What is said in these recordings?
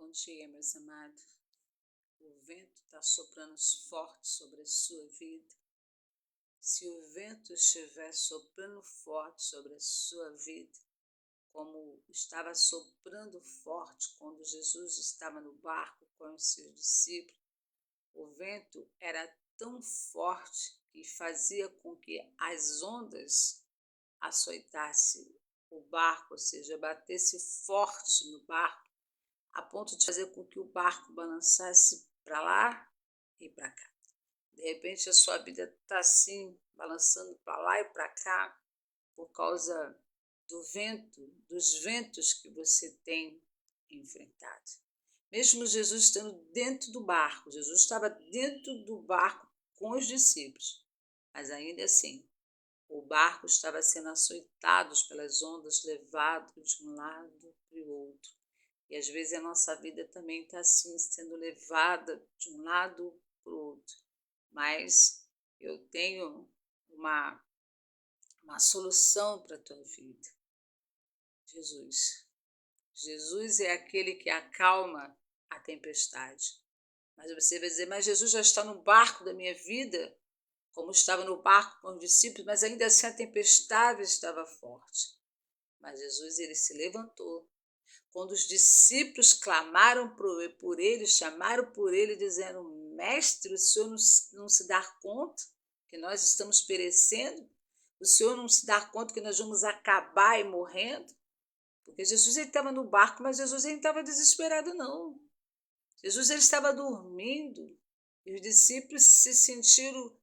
Bom dia, meus amados. O vento está soprando forte sobre a sua vida. Se o vento estiver soprando forte sobre a sua vida, como estava soprando forte quando Jesus estava no barco com os seus discípulos, o vento era tão forte que fazia com que as ondas açoitassem o barco, ou seja, batesse forte no barco, a ponto de fazer com que o barco balançasse para lá e para cá. De repente a sua vida está assim, balançando para lá e para cá, por causa do vento, dos ventos que você tem enfrentado. Mesmo Jesus estando dentro do barco, Jesus estava dentro do barco com os discípulos, mas ainda assim, o barco estava sendo açoitado pelas ondas, levado de um lado para o outro. E às vezes a nossa vida também está assim, sendo levada de um lado para o outro. Mas eu tenho uma solução para a tua vida. Jesus. Jesus é aquele que acalma a tempestade. Mas você vai dizer, mas Jesus já está no barco da minha vida, como estava no barco com os discípulos, mas ainda assim a tempestade estava forte. Mas Jesus, ele se levantou. Quando os discípulos clamaram por ele, chamaram por ele, dizendo, mestre, o senhor não se dá conta que nós estamos perecendo? O senhor não se dá conta que nós vamos acabar e morrendo? Porque Jesus ele estava no barco, mas Jesus ele não estava desesperado, não. Jesus ele estava dormindo. E os discípulos se sentiram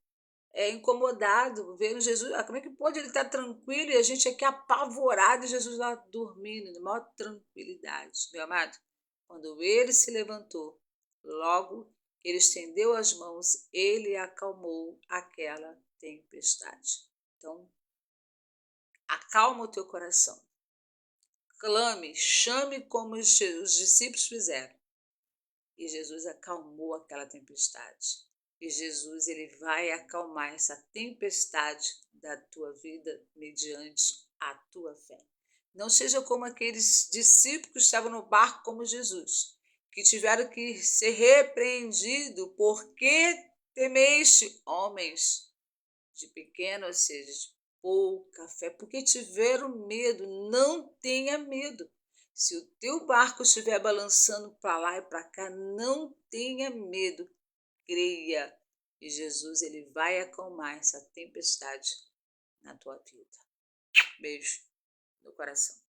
incomodado, vendo Jesus, como é que pode ele estar tranquilo e a gente aqui apavorado e Jesus lá dormindo, na maior tranquilidade, meu amado? Quando ele se levantou, logo ele estendeu as mãos, ele acalmou aquela tempestade. Então, acalma o teu coração, clame, chame como os discípulos fizeram. E Jesus acalmou aquela tempestade. E Jesus ele vai acalmar essa tempestade da tua vida mediante a tua fé. Não seja como aqueles discípulos que estavam no barco como Jesus, que tiveram que ser repreendidos porque temeste homens de pequeno, ou seja, de pouca fé, porque tiveram medo. Não tenha medo. Se o teu barco estiver balançando para lá e para cá, não tenha medo. Creia que Jesus ele vai acalmar essa tempestade na tua vida. Beijo no coração.